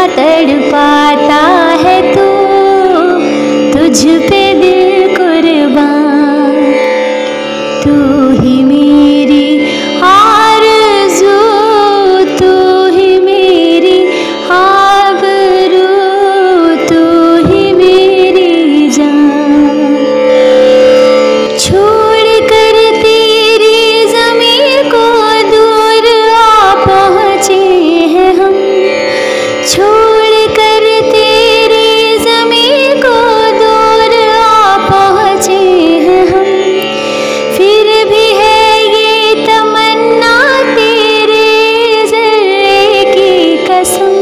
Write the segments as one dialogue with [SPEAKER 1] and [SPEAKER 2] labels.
[SPEAKER 1] तड़पाता है तू, तुझ पे दिल कुर्बान, तू ही मेरी आरज़ू, तू ही मेरी आबरू, तू ही मेरी जान। छोड़ कर तेरी ज़मीं को दूर आ पहुँचे हैं हम, छोड़ कर तेरी ज़मीं को दूर आ पहुँचे हैं हम। फिर भी है ये तमन्ना तेरे ज़र्रे की कसम,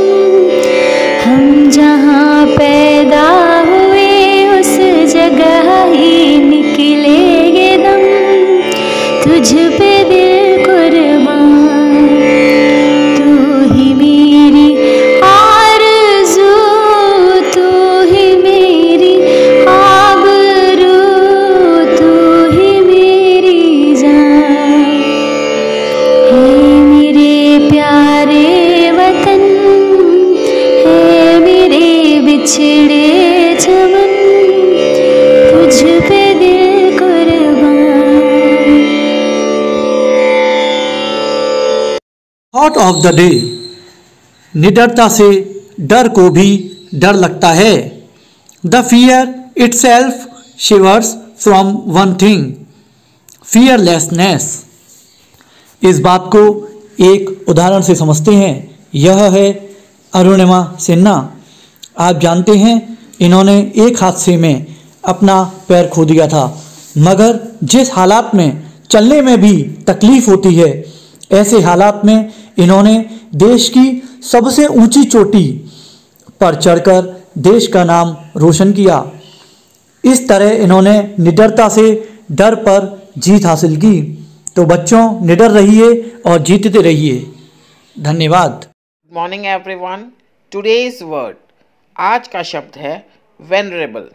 [SPEAKER 1] हम जहाँ पैदा हुए उस जगह ही निकलेंगे दम, तुझ पे दिल कुर्बान, तू ही मेरी आरज़ू, तू ही मेरी आबरू, तू ही मेरी जान। है मेरे प्यारे वतन, है मेरे बिछड़े चमन, तुझ पे दिल कुर्बान।
[SPEAKER 2] Thought of the day. निडरता से डर को भी डर लगता है। The fear itself shivers from one thing, fearlessness. इस बात को एक उदाहरण से समझते हैं। यह है अरुणिमा सिन्हा। आप जानते हैं इन्होंने एक हादसे में अपना पैर खो दिया था, मगर जिस हालात में चलने में भी तकलीफ होती है, ऐसे हालात में इन्होंने देश की सबसे ऊंची चोटी पर चढ़कर देश का नाम रोशन किया। इस तरह इन्होंने निडरता से डर पर जीत हासिल की। तो बच्चों, निडर रहिए और जीतते रहिए। धन्यवाद।
[SPEAKER 3] Good morning everyone. Today's word, आज का शब्द है वेनरेबल।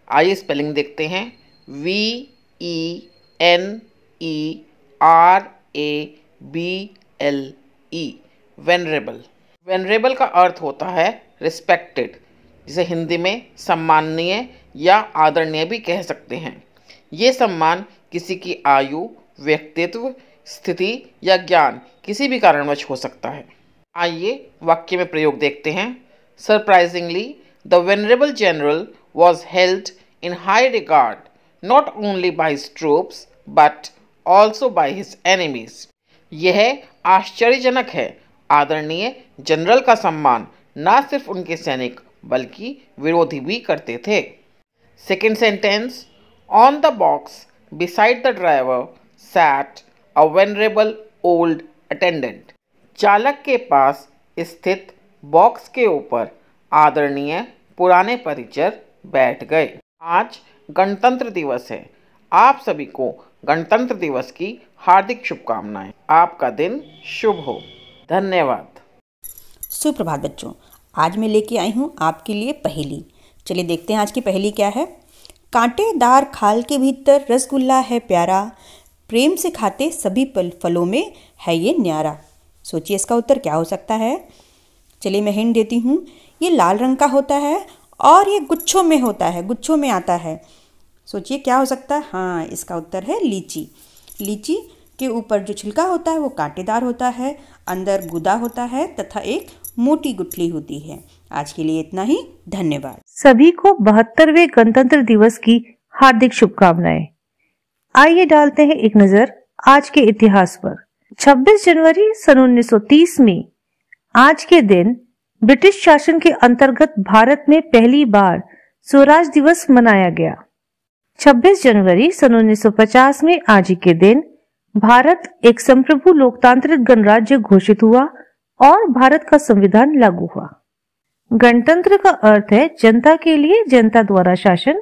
[SPEAKER 3] आइए स्पेलिंग देखते हैं। VENERABLE, venerable. वेनरेबल का अर्थ होता है रिस्पेक्टेड, जिसे हिंदी में सम्माननीय या आदरणीय भी कह सकते हैं। ये सम्मान किसी की आयु, व्यक्तित्व, स्थिति या ज्ञान किसी भी कारणवश हो सकता है। आइए वाक्य में प्रयोग देखते हैं। Surprisingly the venerable general was held in high regard not only by his troops but also by his enemies. यह आश्चर्यजनक है, आदरणीय जनरल का सम्मान न सिर्फ उनके सैनिक बल्कि विरोधी भी करते थे। Second sentence, on the box beside the driver sat a venerable old attendant. चालक के पास स्थित बॉक्स के ऊपर आदरणीय पुराने परिचर बैठ गए। आज गणतंत्र दिवस है। आप सभी को गणतंत्र दिवस की हार्दिक शुभकामनाएं। आपका दिन शुभ हो। धन्यवाद।
[SPEAKER 4] सुप्रभात बच्चों, आज मैं लेके आई हूँ आपके लिए पहेली। चलिए देखते हैं आज की पहेली क्या है। कांटेदार खाल के भीतर रसगुल्ला है प्यारा, प्रेम से खाते सभी फलों में है ये न्यारा। सोचिए इसका उत्तर क्या हो सकता है। चलिए मैं हिंट देती हूँ। ये लाल रंग का होता है और ये गुच्छों में होता है, गुच्छों में आता है। सोचिए क्या हो सकता है। हाँ, इसका उत्तर है लीची। लीची के ऊपर जो छिलका होता है वो कांटेदार होता है, अंदर गुदा होता है तथा एक मोटी गुठली होती है। आज के लिए इतना ही। धन्यवाद।
[SPEAKER 5] सभी को 72वें गणतंत्र दिवस की हार्दिक शुभकामनाएं। आइए डालते हैं एक नजर आज के इतिहास पर। 26 जनवरी सन 1930 में आज के दिन ब्रिटिश शासन के अंतर्गत भारत में पहली बार स्वराज दिवस मनाया गया। 26 जनवरी सन 1950 में आज ही के दिन भारत एक संप्रभु लोकतांत्रिक गणराज्य घोषित हुआ और भारत का संविधान लागू हुआ। गणतंत्र का अर्थ है जनता के लिए जनता द्वारा शासन।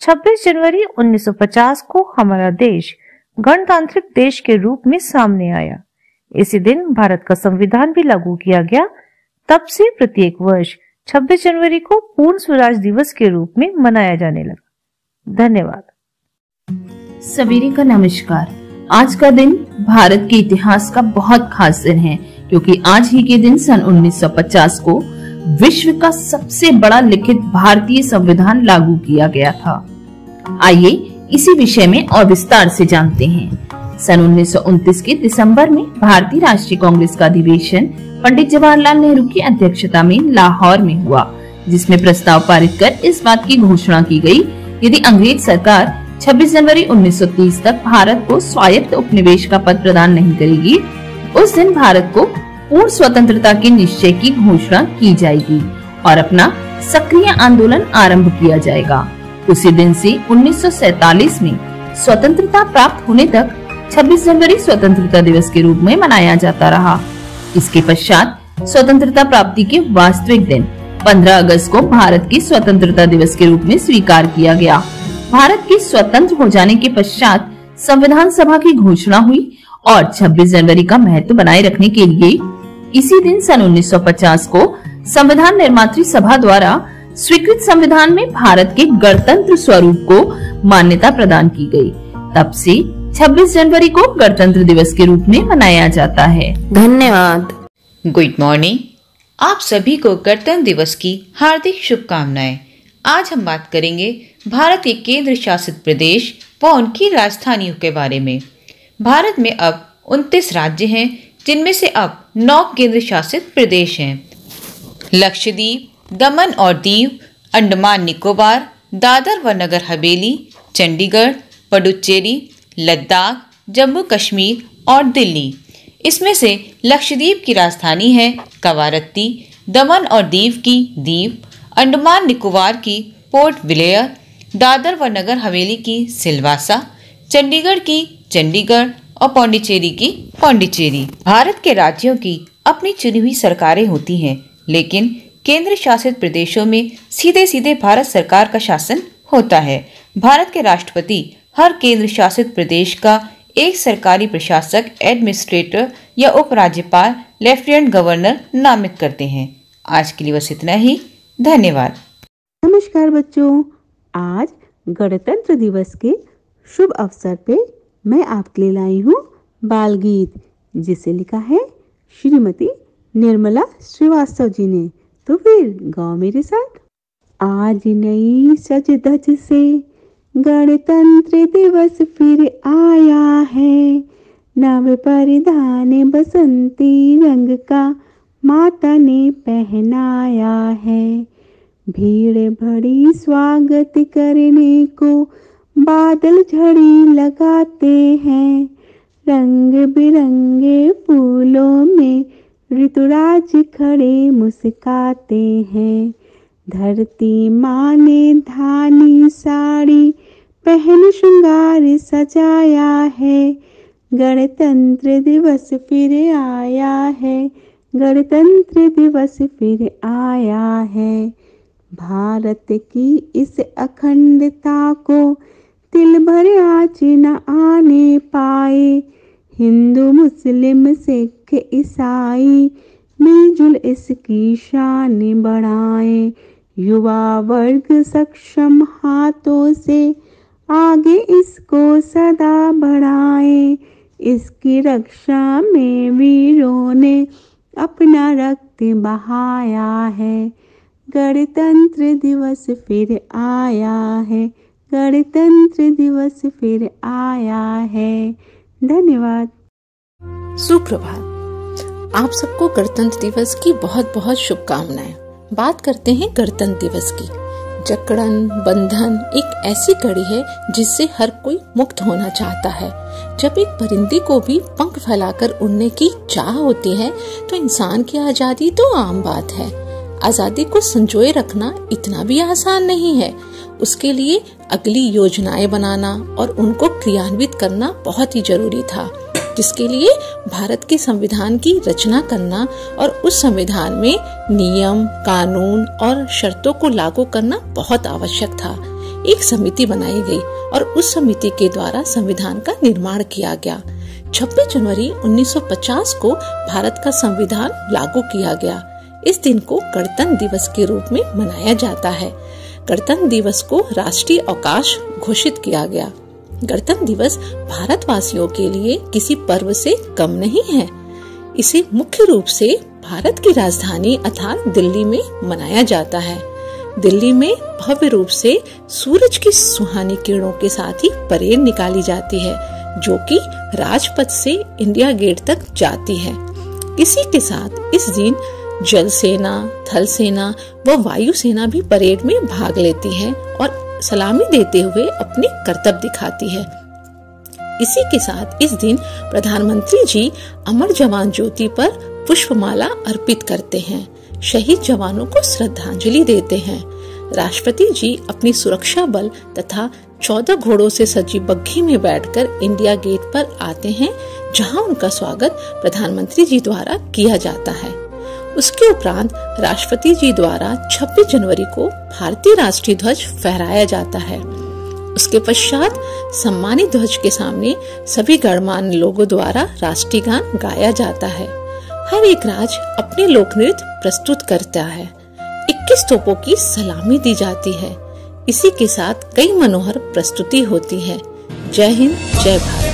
[SPEAKER 5] 26 जनवरी 1950 को हमारा देश गणतांत्रिक देश के रूप में सामने आया। इसी दिन भारत का संविधान भी लागू किया गया। तब से प्रत्येक वर्ष 26 जनवरी को पूर्ण स्वराज दिवस के रूप में मनाया जाने लगा। धन्यवाद।
[SPEAKER 6] सवेरे का नमस्कार। आज का दिन भारत के इतिहास का बहुत खास दिन है, क्योंकि आज ही के दिन सन 1950 को विश्व का सबसे बड़ा लिखित भारतीय संविधान लागू किया गया था। आइए इसी विषय में और विस्तार से जानते हैं। सन 1929 के दिसंबर में भारतीय राष्ट्रीय कांग्रेस का अधिवेशन पंडित जवाहरलाल नेहरू की अध्यक्षता में लाहौर में हुआ, जिसमें प्रस्ताव पारित कर इस बात की घोषणा की गई, यदि अंग्रेज सरकार 26 जनवरी 1930 तक भारत को स्वायत्त उपनिवेश का पद प्रदान नहीं करेगी, उस दिन भारत को पूर्ण स्वतंत्रता के निश्चय की घोषणा की जाएगी और अपना सक्रिय आंदोलन आरंभ किया जाएगा। उसी दिन से 1947 में स्वतंत्रता प्राप्त होने तक 26 जनवरी स्वतंत्रता दिवस के रूप में मनाया जाता रहा। इसके पश्चात स्वतंत्रता प्राप्ति के वास्तविक दिन 15 अगस्त को भारत की स्वतंत्रता दिवस के रूप में स्वीकार किया गया। भारत के स्वतंत्र हो जाने के पश्चात संविधान सभा की घोषणा हुई और 26 जनवरी का महत्व बनाए रखने के लिए इसी दिन सन 1950 को संविधान निर्मात्री सभा द्वारा स्वीकृत संविधान में भारत के गणतंत्र स्वरूप को मान्यता प्रदान की गई। तब से 26 जनवरी को गणतंत्र दिवस के रूप में मनाया जाता है।
[SPEAKER 7] धन्यवाद।
[SPEAKER 8] Good morning. आप सभी को गणतंत्र दिवस की हार्दिक शुभकामनाएं। आज हम बात करेंगे भारत के केंद्र शासित प्रदेश व उनकी राजधानियों के बारे में। भारत में अब 29 राज्य हैं, जिनमें से अब 9 केंद्र शासित प्रदेश हैं। लक्षद्वीप, दमन और दीव, अंडमान निकोबार, दादर व नगर हवेली, चंडीगढ़, पुडुचेरी, लद्दाख, जम्मू कश्मीर और दिल्ली। इसमें से लक्षद्वीप की राजधानी है कवारत्ती, दमन और दीव की दीव, अंडमान निकोबार की पोर्ट ब्लेयर, दादर व नगर हवेली की सिलवासा, चंडीगढ़ की चंडीगढ़ और पौंडीचेरी की पौंडीचेरी। भारत के राज्यों की अपनी चुनी हुई सरकारें होती हैं, लेकिन केंद्र शासित प्रदेशों में सीधे सीधे भारत सरकार का शासन होता है। भारत के राष्ट्रपति हर केंद्र शासित प्रदेश का एक सरकारी प्रशासक, एडमिनिस्ट्रेटर या उपराज्यपाल, लेफ्टिनेंट गवर्नर नामित करते हैं। आज के लिए बस इतना ही। धन्यवाद।
[SPEAKER 9] नमस्कार बच्चों, आज गणतंत्र दिवस के शुभ अवसर पे मैं आपके लिए लाई हूँ बाल गीत, जिसे लिखा है श्रीमती निर्मला श्रीवास्तव जी ने। तो फिर गाओ मेरे साथ। आज नई सज धज से गणतंत्र दिवस फिर आया है, नव परिधान बसंती रंग का माता ने पहनाया है। भीड़ भरी स्वागत करने को बादल झड़ी लगाते हैं, रंग बिरंगे फूलों में ऋतुराज खड़े मुस्काते हैं। धरती माँ ने धानी साड़ी पहन श्रृंगार सजाया है, गणतंत्र दिवस फिर आया है, गणतंत्र दिवस फिर आया है। भारत की इस अखंडता को तिल भर आँच न आने पाए, हिंदू मुस्लिम सिख ईसाई मिलजुल इसकी शान बढ़ाए। युवा वर्ग सक्षम हाथों से आगे इसको सदा बढ़ाए, इसकी रक्षा में वीरों ने अपना रक्त बहाया है। गणतंत्र दिवस फिर आया है, गणतंत्र दिवस फिर आया है। धन्यवाद।
[SPEAKER 7] सुप्रभात। आप सबको गणतंत्र दिवस की बहुत बहुत शुभकामनाएं। बात करते हैं गणतंत्र दिवस की। जकड़न बंधन एक ऐसी कड़ी है जिससे हर कोई मुक्त होना चाहता है। जब एक परिंदे को भी पंख फैलाकर उड़ने की चाह होती है तो इंसान की आजादी तो आम बात है। आजादी को संजोए रखना इतना भी आसान नहीं है। उसके लिए अगली योजनाएं बनाना और उनको क्रियान्वित करना बहुत ही जरूरी था, जिसके लिए भारत के संविधान की रचना करना और उस संविधान में नियम, कानून और शर्तों को लागू करना बहुत आवश्यक था। एक समिति बनाई गई और उस समिति के द्वारा संविधान का निर्माण किया गया। 26 जनवरी 1950 को भारत का संविधान लागू किया गया। इस दिन को गणतंत्र दिवस के रूप में मनाया जाता है। गणतंत्र दिवस को राष्ट्रीय अवकाश घोषित किया गया। गणतंत्र दिवस भारतवासियों के लिए किसी पर्व से कम नहीं है। इसे मुख्य रूप से भारत की राजधानी अर्थात दिल्ली में मनाया जाता है। दिल्ली में भव्य रूप से सूरज की सुहानी किरणों के साथ ही परेड निकाली जाती है, जो कि राजपथ से इंडिया गेट तक जाती है। इसी के साथ इस दिन जल सेना, थल सेना व वायु सेना भी परेड में भाग लेती है और सलामी देते हुए अपने कर्तव्य दिखाती है। इसी के साथ इस दिन प्रधानमंत्री जी अमर जवान ज्योति पर पुष्पमाला अर्पित करते हैं, शहीद जवानों को श्रद्धांजलि देते हैं। राष्ट्रपति जी अपनी सुरक्षा बल तथा 14 घोड़ों से सजी बग्घी में बैठकर इंडिया गेट पर आते हैं, जहां उनका स्वागत प्रधानमंत्री जी द्वारा किया जाता है। उसके उपरांत राष्ट्रपति जी द्वारा 26 जनवरी को भारतीय राष्ट्रीय ध्वज फहराया जाता है। उसके पश्चात सम्मानित ध्वज के सामने सभी गणमान्य लोगों द्वारा राष्ट्रीय गान गाया जाता है। हर एक राज्य अपने लोक नृत्य प्रस्तुत करता है। 21 तोपों की सलामी दी जाती है। इसी के साथ कई मनोहर प्रस्तुति होती है। जय हिंद, जय भारत।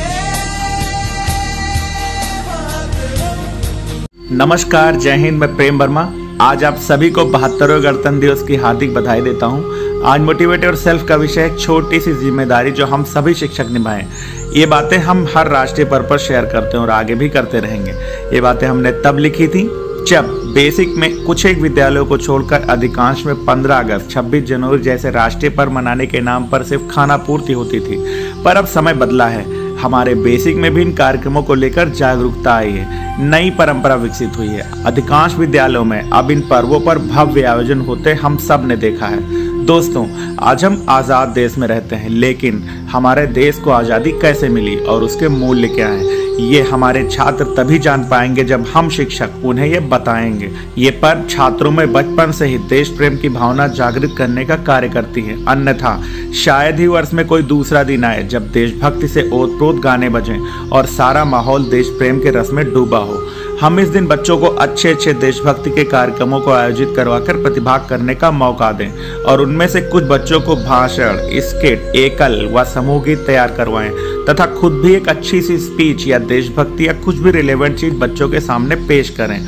[SPEAKER 10] नमस्कार, जय हिंद। मैं प्रेम वर्मा आज आप सभी को 72वें गणतंत्र दिवस की हार्दिक बधाई देता हूं। आज मोटिवेट और सेल्फ का विषय एक छोटी सी जिम्मेदारी जो हम सभी शिक्षक निभाएं। ये बातें हम हर राष्ट्रीय पर्व पर शेयर करते हैं और आगे भी करते रहेंगे। ये बातें हमने तब लिखी थी जब बेसिक में कुछ एक विद्यालयों को छोड़कर अधिकांश में 15 अगस्त, 26 जनवरी जैसे राष्ट्रीय पर्व मनाने के नाम पर सिर्फ खाना पूर्ति होती थी। पर अब समय बदला है। हमारे बेसिक में भी इन कार्यक्रमों को लेकर जागरूकता आई है, नई परंपरा विकसित हुई है। अधिकांश विद्यालयों में अब इन पर्वों पर भव्य आयोजन होते हम सब ने देखा है। दोस्तों, आज हम आज़ाद देश में रहते हैं, लेकिन हमारे देश को आज़ादी कैसे मिली और उसके मूल्य क्या हैं, ये हमारे छात्र तभी जान पाएंगे जब हम शिक्षक उन्हें ये बताएंगे। ये पर्व छात्रों में बचपन से ही देश प्रेम की भावना जागृत करने का कार्य करती है। अन्यथा शायद ही वर्ष में कोई दूसरा दिन आए जब देशभक्ति से ओतप्रोत गाने बजें और सारा माहौल देश प्रेम के रस में डूबा हो। हम इस दिन बच्चों को अच्छे अच्छे देशभक्ति के कार्यक्रमों को आयोजित करवाकर प्रतिभाग करने का मौका दें और उनमें से कुछ बच्चों को भाषण, स्किट, एकल व समूह गीत तैयार करवाएं तथा खुद भी एक अच्छी सी स्पीच या देशभक्ति या कुछ भी रिलेवेंट चीज बच्चों के सामने पेश करें।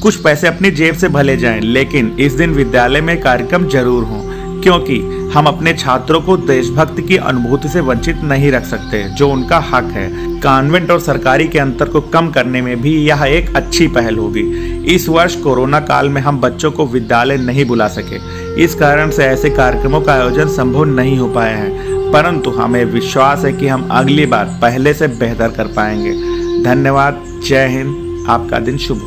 [SPEAKER 10] कुछ पैसे अपनी जेब से भले जाएं, लेकिन इस दिन विद्यालय में कार्यक्रम जरूर हों, क्योंकि हम अपने छात्रों को देशभक्ति की अनुभूति से वंचित नहीं रख सकते, जो उनका हक है। कॉन्वेंट और सरकारी के अंतर को कम करने में भी यह एक अच्छी पहल होगी। इस वर्ष कोरोना काल में हम बच्चों को विद्यालय नहीं बुला सके, इस कारण से ऐसे कार्यक्रमों का आयोजन संभव नहीं हो पाया है, परंतु हमें विश्वास है कि हम अगली बार पहले से बेहतर कर पाएंगे। धन्यवाद। जय हिंद। आपका दिन शुभ हो।